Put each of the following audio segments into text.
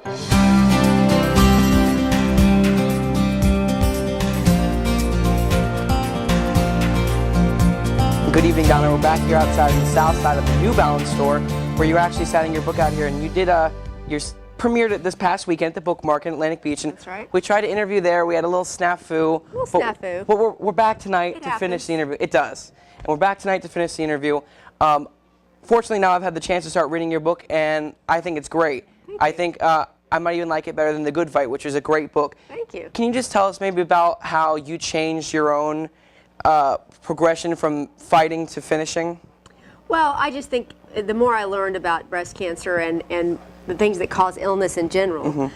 Good evening, Donna. We're back here outside the south side of the New Balance store, where you're actually setting your book out here, and you did premiered it this past weekend at the book market in Atlantic Beach. And that's right. We tried to interview there. We had a little snafu. But we're back tonight to finish the interview. It does. And we're back tonight to finish the interview. Fortunately, now I've had the chance to start reading your book, and I think it's great. I think I might even like it better than The Good Fight, which is a great book. Thank you. Can you just tell us maybe about how you changed your own progression from fighting to finishing? Well, I just think the more I learned about breast cancer and the things that cause illness in general,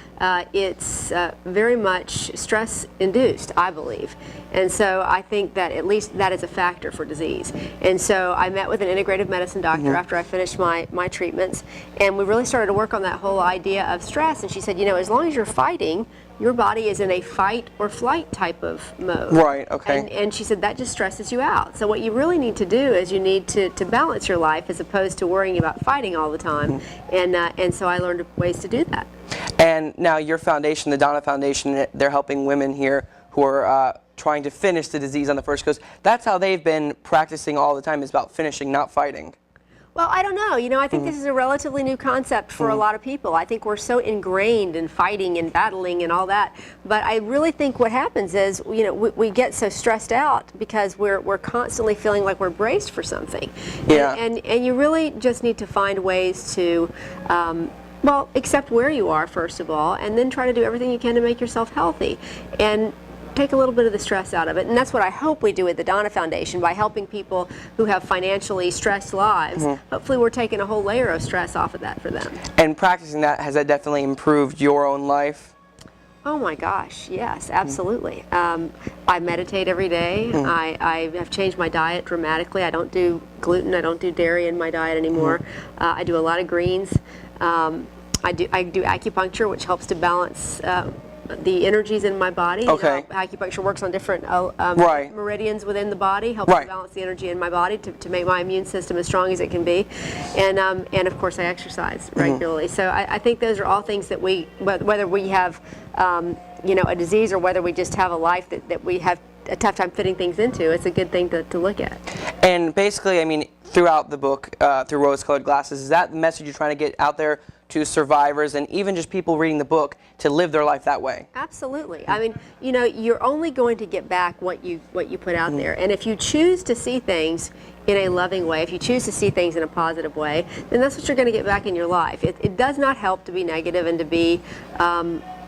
it's very much stress-induced, I believe. And so I think that at least that is a factor for disease. And so I met with an integrative medicine doctor after I finished my treatments, and we really started to work on that whole idea of stress. And she said, you know, as long as you're fighting, your body is in a fight or flight type of mode. Right, okay. And she said that just stresses you out. So what you really need to do is you need to balance your life as opposed to worrying about fighting all the time. And so I learned ways to do that. And now your foundation, the Donna Foundation, they're helping women here who are trying to finish the disease on the first coast. That's how they've been practicing all the time, is about finishing, not fighting. Well, I don't know. You know, I think this is a relatively new concept for a lot of people. I think we're so ingrained in fighting and battling and all that. But I really think what happens is, you know, we get so stressed out because we're constantly feeling like we're braced for something. Yeah. And you really just need to find ways to, well, accept where you are, first of all, and then try to do everything you can to make yourself healthy. And take a little bit of the stress out of it. And that's what I hope we do at the Donna Foundation by helping people who have financially stressed lives. Hopefully we're taking a whole layer of stress off of that for them. And practicing that, has that definitely improved your own life? Oh my gosh, yes, absolutely. I meditate every day. I have changed my diet dramatically. I don't do gluten, I don't do dairy in my diet anymore. I do a lot of greens. I do acupuncture, which helps to balance the energies in my body. Okay. You know, acupuncture works on different meridians within the body, helps to balance the energy in my body to make my immune system as strong as it can be. And of course I exercise regularly. So I think those are all things that whether we have you know, a disease or whether we just have a life that we have a tough time fitting things into, it's a good thing to look at. And basically, I mean, throughout the book, through Rose-Colored Glasses, is that the message you're trying to get out there to survivors and even just people reading the book to live their life that way? Absolutely. I mean, you know, you're only going to get back what you put out there. And if you choose to see things in a loving way, if you choose to see things in a positive way, then that's what you're going to get back in your life. It does not help to be negative and to be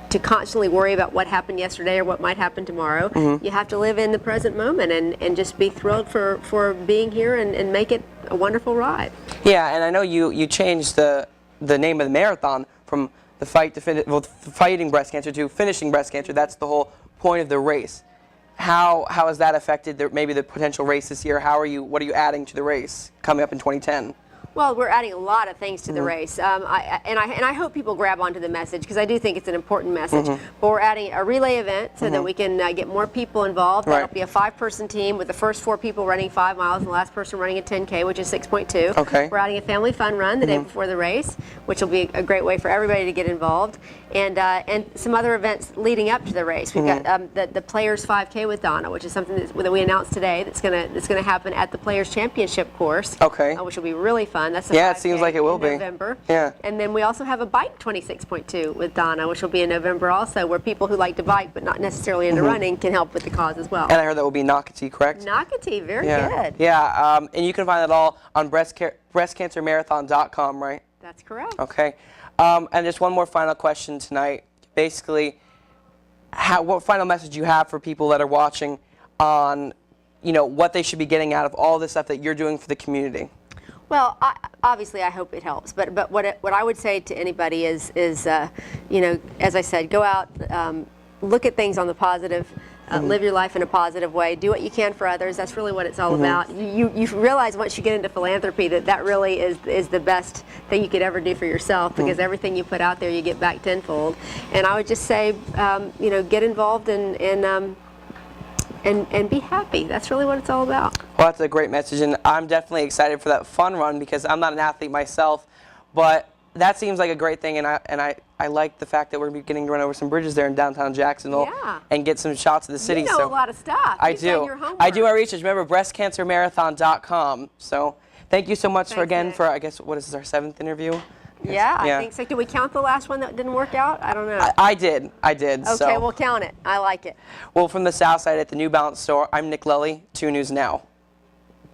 to constantly worry about what happened yesterday or what might happen tomorrow. You have to live in the present moment and just be thrilled for being here and make it a wonderful ride. Yeah, and I know you changed the name of the marathon from the fight to fighting breast cancer to finishing breast cancer. That's the whole point of the race. How has that affected maybe the potential race this year? What are you adding to the race coming up in 2010? Well, we're adding a lot of things to the race, and I hope people grab onto the message because I do think it's an important message. But we're adding a relay event so that we can get more people involved. That'll be a 5-person team with the first 4 people running 5 miles and the last person running a 10K, which is 6.2. Okay. We're adding a family fun run the day before the race, which will be a great way for everybody to get involved, and some other events leading up to the race. We've got the Players 5K with Donna, which is something that we announced today. That's gonna happen at the Players Championship course. Okay. Which will be really fun. That's yeah, it seems like it will be. November. Yeah. And then we also have a bike 26.2 with Donna, which will be in November also, where people who like to bike but not necessarily into running can help with the cause as well. And I heard that will be Nocatee, correct? Nocatee, very good. Yeah, and you can find it all on breastcancermarathon.com, right? That's correct. Okay. And just one more final question tonight. Basically, what final message you have for people that are watching on, you know, what they should be getting out of all this stuff that you're doing for the community? Well, obviously, I hope it helps. But what I would say to anybody is you know, as I said, go out, look at things on the positive, live your life in a positive way, do what you can for others. That's really what it's all about. You realize once you get into philanthropy that really is the best thing you could ever do for yourself, because everything you put out there, you get back tenfold. And I would just say, you know, get involved and be happy. That's really what it's all about. Well, that's a great message, and I'm definitely excited for that fun run because I'm not an athlete myself, but that seems like a great thing, and I like the fact that we're getting to run over some bridges there in downtown Jacksonville and get some shots of the city. You know a lot of stuff. I You've do. done your homework. I do our research. Remember, breastcancermarathon.com. So thank you so much for I guess, what is this, our 7th interview? Yeah, I think so. Did we count the last one that didn't work out? I don't know. I did. Okay, so. we'll count it. I like it. Well, from the South Side at the New Balance store, I'm Nick Lulli, 2 News Now.